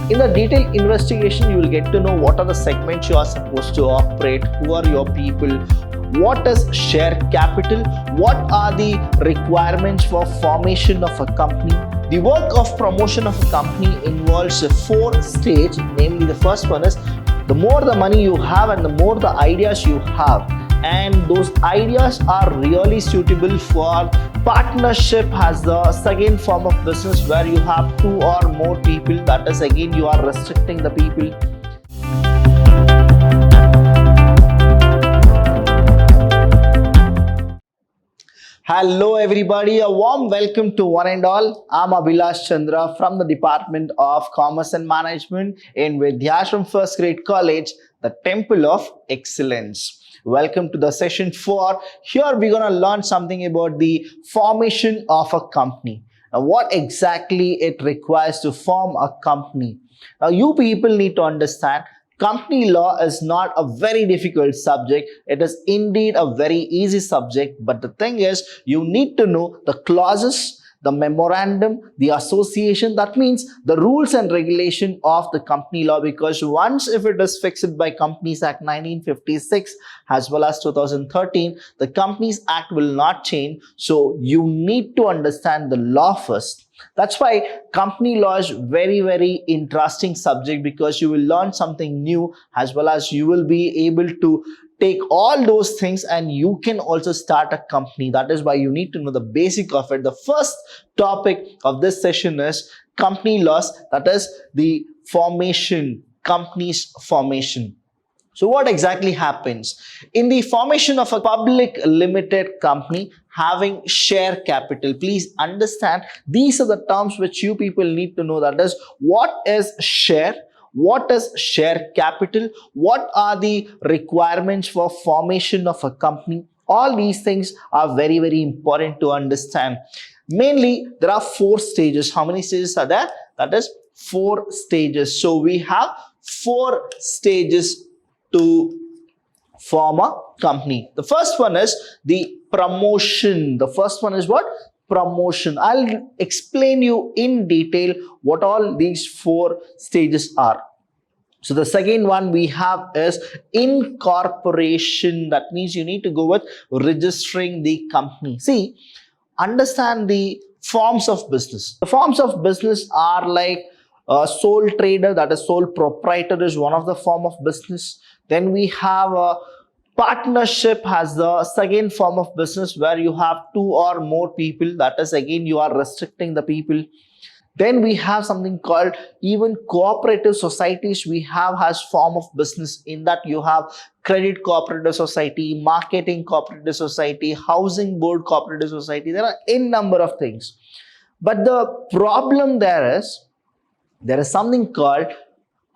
In the detailed investigation, you will get to know what are the segments you are supposed to operate, who are your people, what is share capital, what are the requirements for formation of a company. The work of promotion of a company involves a 4 stages, namely the first one is the more the money you have and the more the ideas you have, and those ideas are really suitable for partnership as the second form of business where you have 2 or more people. That is, again, you are restricting the people. Hello everybody, a warm welcome to one and all. I'm Abhilash Chandra from the Department of Commerce and Management in Vidyashram First Grade College, the Temple of Excellence. Welcome to the session 4. Here we're going to learn something about the formation of a company. Now, what exactly it requires to form a company. Now, you people need to understand company law is not a very difficult subject. It is indeed a very easy subject. But the thing is, you need to know the clauses, the memorandum, the association. That means the rules and regulation of the company law, because once if it is fixed by Companies Act 1956 as well as 2013, the Companies Act will not change. So you need to understand the law first. That's why company law is very interesting subject, because you will learn something new as well as you will be able to take all those things and you can also start a company. That is why you need to know the basic of it. The first topic of this session is company laws, that is the formation, company's formation. So what exactly happens? In the formation of a public limited company having share capital, please understand these are the terms which you people need to know. That is, what is share? What is share capital? What are the requirements for formation of a company? All these things are very important to understand. Mainly, there are 4 stages. How many stages are there? That is 4 stages. So we have 4 stages to form a company. The first one is the promotion. The first one is what? Promotion. I'll explain you in detail what all these 4 stages are. So the second one we have is incorporation. That means you need to go with registering the company. See, understand the forms of business. The forms of business are like sole trader, that is sole proprietor is one of the form of business. Then we have a partnership as the second form of business where you have 2 or more people. That is, again, you are restricting the people. Then we have something called even cooperative societies we have as form of business. In that you have credit cooperative society, marketing cooperative society, housing board cooperative society. There are n number of things. But the problem there is something called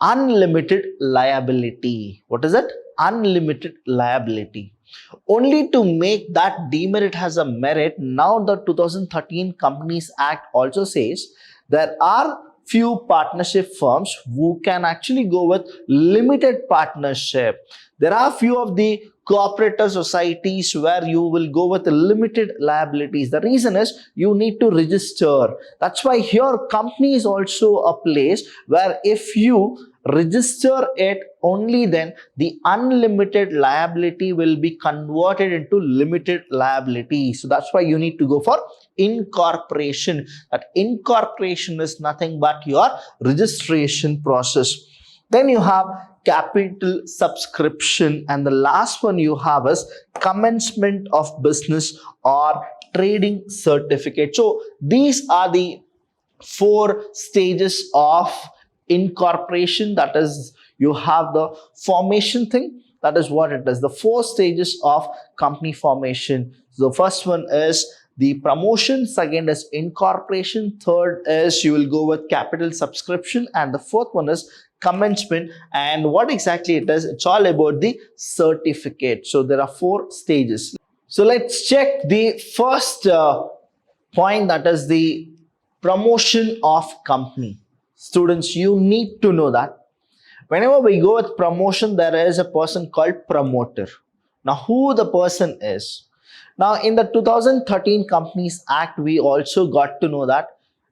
unlimited liability. What is it? Unlimited liability. Only to make that demerit as a merit, now the 2013 Companies Act also says there are few partnership firms who can actually go with limited partnership. There are few of the cooperative societies where you will go with limited liabilities. The reason is you need to register. That's why here company is also a place where if you register it, only then the unlimited liability will be converted into limited liability. So that's why you need to go for incorporation. That incorporation is nothing but your registration process. Then you have capital subscription, and the last one you have is commencement of business or trading certificate. So these are the 4 stages of incorporation. That is, you have the formation thing. That is what it is. The 4 stages of company formation. So the first one is the promotion, second is incorporation, third is you will go with capital subscription, and the fourth one is commencement. And what exactly it is, it's all about the certificate. So there are 4 stages. So let's check the first point, that is the promotion of company. Students, you need to know that whenever we go with promotion, there is a person called promoter. Now, who the person is? Now, in the 2013 Companies Act, we also got to know that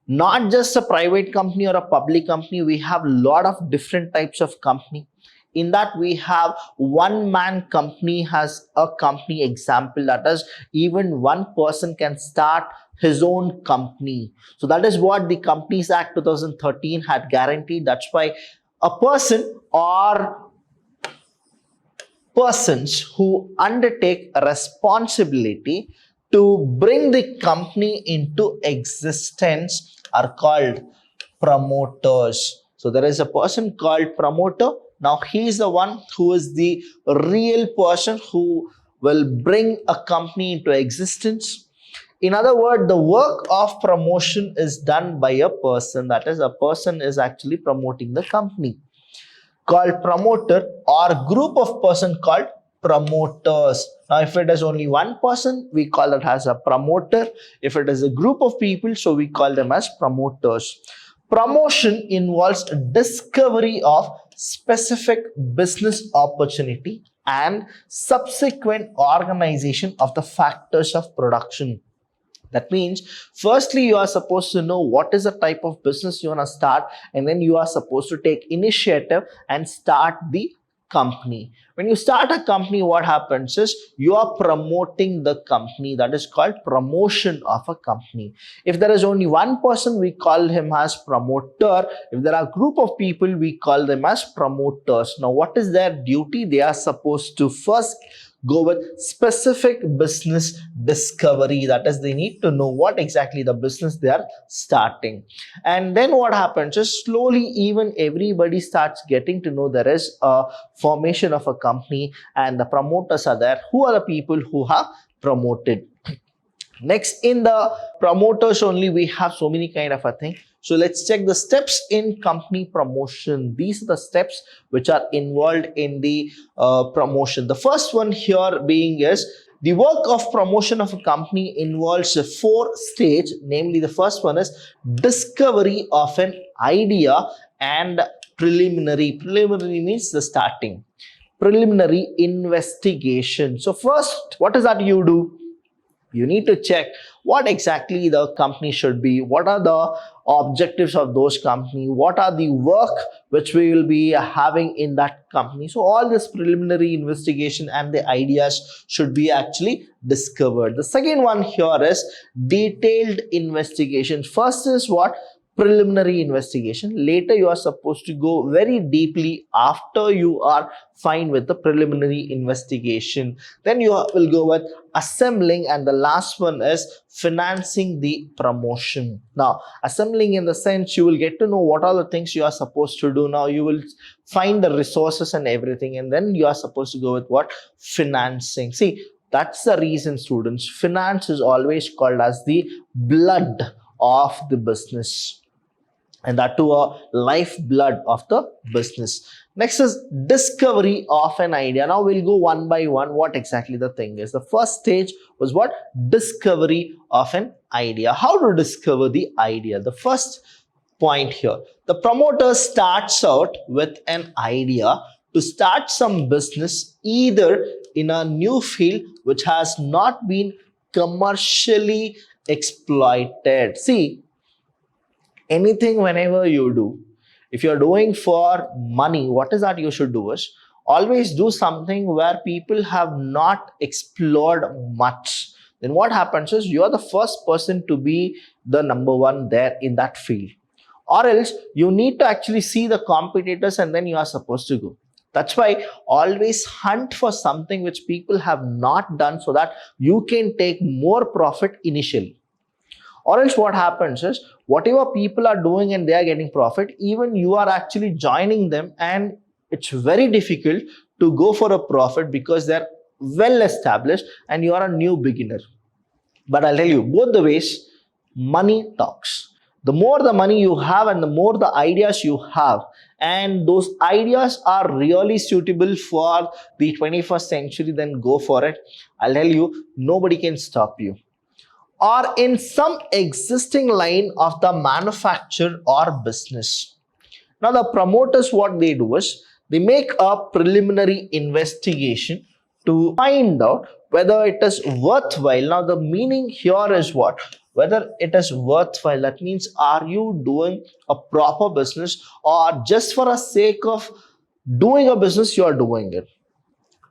Not just a private company or a public company, we have a lot of different types of company. In that, we have one man company has a company example, that is, even one person can start his own company. So that is what the Companies Act 2013 had guaranteed. That's why a person or persons who undertake a responsibility to bring the company into existence are called promoters. So there is a person called promoter. Now he is the one who is the real person who will bring a company into existence. In other words, the work of promotion is done by a person. That is, a person is actually promoting the company, called promoter, or group of person called promoters. Now if it is only one person, we call it as a promoter. If it is a group of people, so we call them as promoters. Promotion involves discovery of specific business opportunity and subsequent organization of the factors of production. That means, firstly, you are supposed to know what is the type of business you want to start, and then you are supposed to take initiative and start the company. When you start a company, what happens is you are promoting the company. That is called promotion of a company. If there is only one person, we call him as promoter. If there are a group of people, we call them as promoters. Now, what is their duty? They are supposed to first go with specific business discovery. That is, they need to know what exactly the business they are starting. And then what happens is slowly even everybody starts getting to know there is a formation of a company and the promoters are there. Who are the people who have promoted? Next, in the promoters only, we have so many kind of a thing. So let's check the steps in company promotion. These are the steps which are involved in the promotion. The first one here being is the work of promotion of a company involves a 4-stage. Namely, the first one is discovery of an idea and preliminary. Preliminary means the starting. Preliminary investigation. So first, what is that you do? You need to check what exactly the company should be, what are the objectives of those company, what are the work which we will be having in that company. So all this preliminary investigation and the ideas should be actually discovered. The second one here is detailed investigation. First is what? Preliminary investigation. Later you are supposed to go very deeply after you are fine with the preliminary investigation. Then you will go with assembling, and the last one is financing the promotion. Now assembling, in the sense you will get to know what are the things you are supposed to do. Now you will find the resources and everything, and then you are supposed to go with what? Financing. See, that's the reason, students, finance is always called as the blood of the business, and that to a lifeblood of the business. Next is discovery of an idea. Now we'll go one by one what exactly the thing is. The first stage was what? Discovery of an idea. How to discover the idea? The first point here, the promoter starts out with an idea to start some business either in a new field which has not been commercially exploited. See, anything whenever you do, if you're doing for money, what is that you should do is always do something where people have not explored much. Then what happens is you are the first person to be the number one there in that field, or else you need to actually see the competitors and then you are supposed to go. That's why always hunt for something which people have not done so that you can take more profit initially. Or else what happens is whatever people are doing and they are getting profit, even you are actually joining them, and it's very difficult to go for a profit because they're well established and you are a new beginner. But I'll tell you, both the ways, money talks. The more the money you have and the more the ideas you have, and those ideas are really suitable for the 21st century, then go for it. I'll tell you, nobody can stop you. Or in some existing line of the manufacture or business. Now the promoters, what they do is they make a preliminary investigation to find out whether it is worthwhile. Now the meaning here is what? whether it is worthwhile. That means, are you doing a proper business, or just for a sake of doing a business you are doing it?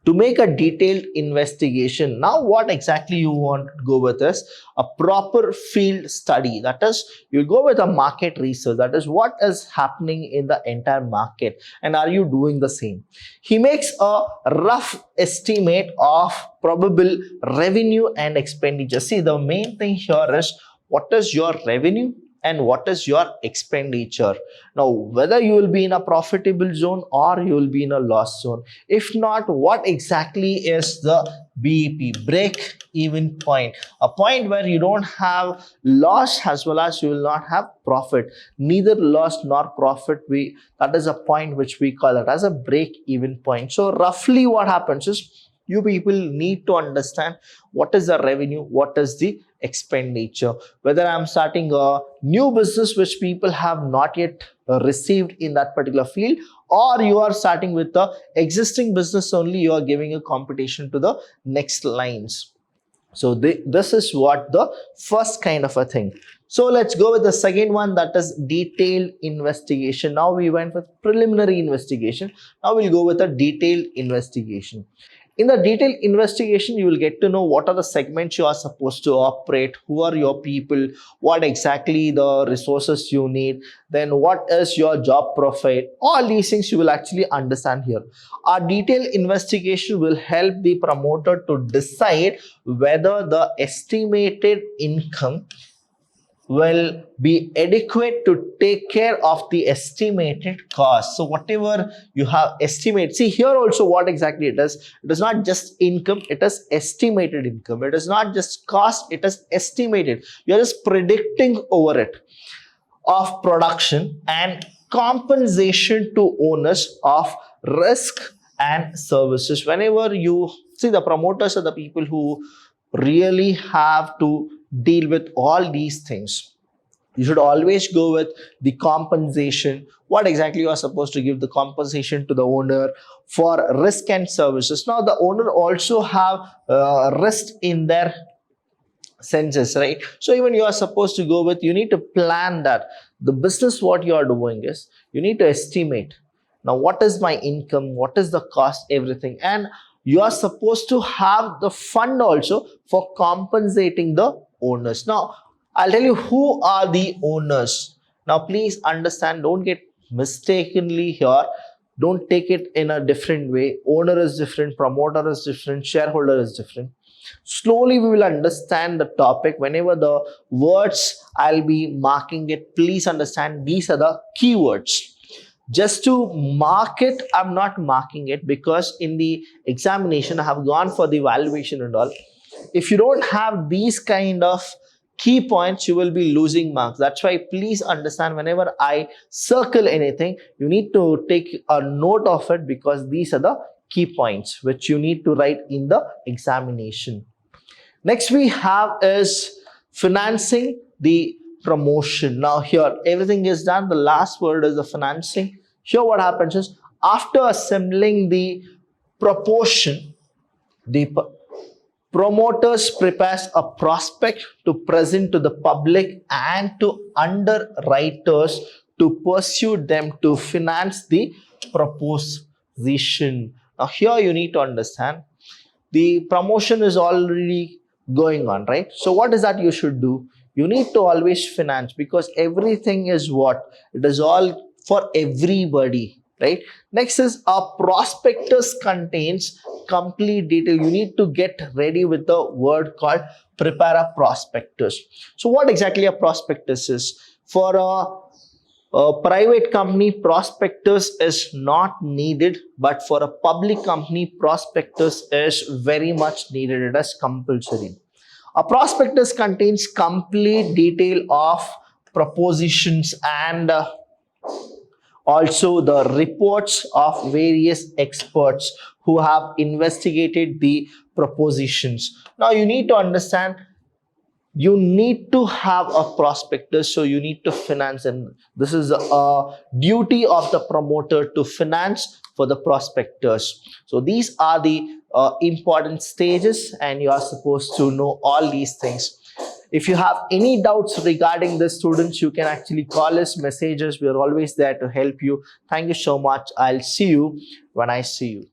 To make a detailed investigation, now what exactly you want to go with is a proper field study. That is, you go with a market research, that is what is happening in the entire market, and are you doing the same? He makes a rough estimate of probable revenue and expenditure. See, the main thing here is what is your revenue and what is your expenditure. Now, whether you will be in a profitable zone or you will be in a loss zone. If not, what exactly is the BEP, break even point? A point where you don't have loss as well as you will not have profit. Neither loss nor profit, that is a point which we call it as a break even point. So roughly what happens is, you people need to understand what is the revenue, what is the expenditure. Whether I'm starting a new business which people have not yet received in that particular field, or you are starting with the existing business only, you are giving a competition to the next lines. So this is what the first kind of a thing. So let's go with the second one, that is detailed investigation. Now we went with preliminary investigation. Now we'll go with a detailed investigation. In the detailed investigation, you will get to know what are the segments you are supposed to operate, who are your people, what exactly the resources you need, then what is your job profile. All these things you will actually understand here. Our detailed investigation will help the promoter to decide whether the estimated income will be adequate to take care of the estimated cost. So whatever you have estimate, see here also what exactly it is not just income, it is estimated income. It is not just cost, it is estimated. You are just predicting over it of production and compensation to owners of risk and services. Whenever you see, the promoters are the people who really have to deal with all these things. You should always go with the compensation. What exactly you are supposed to give the compensation to the owner for risk and services. Now the owner also have risk in their senses, right? So even you are supposed to go with, you need to plan that the business what you are doing is, you need to estimate now what is my income, what is the cost, everything, and you are supposed to have the fund also for compensating the owners. Now I'll tell you who are the owners. Now please understand, don't get mistakenly here, don't take it in a different way. Owner is different, promoter is different, shareholder is different. Slowly we will understand the topic. Whenever the words I'll be marking it, please understand these are the keywords. Just to mark it, I'm not marking it because in the examination I have gone for the evaluation and all. If you don't have these kind of key points, you will be losing marks. That's why please understand, whenever I circle anything, you need to take a note of it, because these are the key points which you need to write in the examination. Next we have is financing the promotion. Now here everything is done, the last word is the financing. Here what happens is, after assembling the proportion, the promoters prepares a prospect to present to the public and to underwriters to pursue them to finance the proposition. Now here you need to understand, the promotion is already going on, right? So what is that you should do? You need to always finance, because everything is what? It is all for everybody, right? Next is a prospectus contains complete detail. You need to get ready with the word called prepare a prospectus. So what exactly a prospectus is? For a private company, prospectus is not needed, but for a public company, prospectus is very much needed. It is compulsory. A prospectus contains complete detail of propositions and also the reports of various experts who have investigated the propositions. Now you need to understand, you need to have a prospectus, so you need to finance, and this is a duty of the promoter to finance for the prospectus. So these are the important stages, and you are supposed to know all these things. If you have any doubts regarding this, students, you can actually call us, message us. We are always there to help you. Thank you so much. I'll see you when I see you.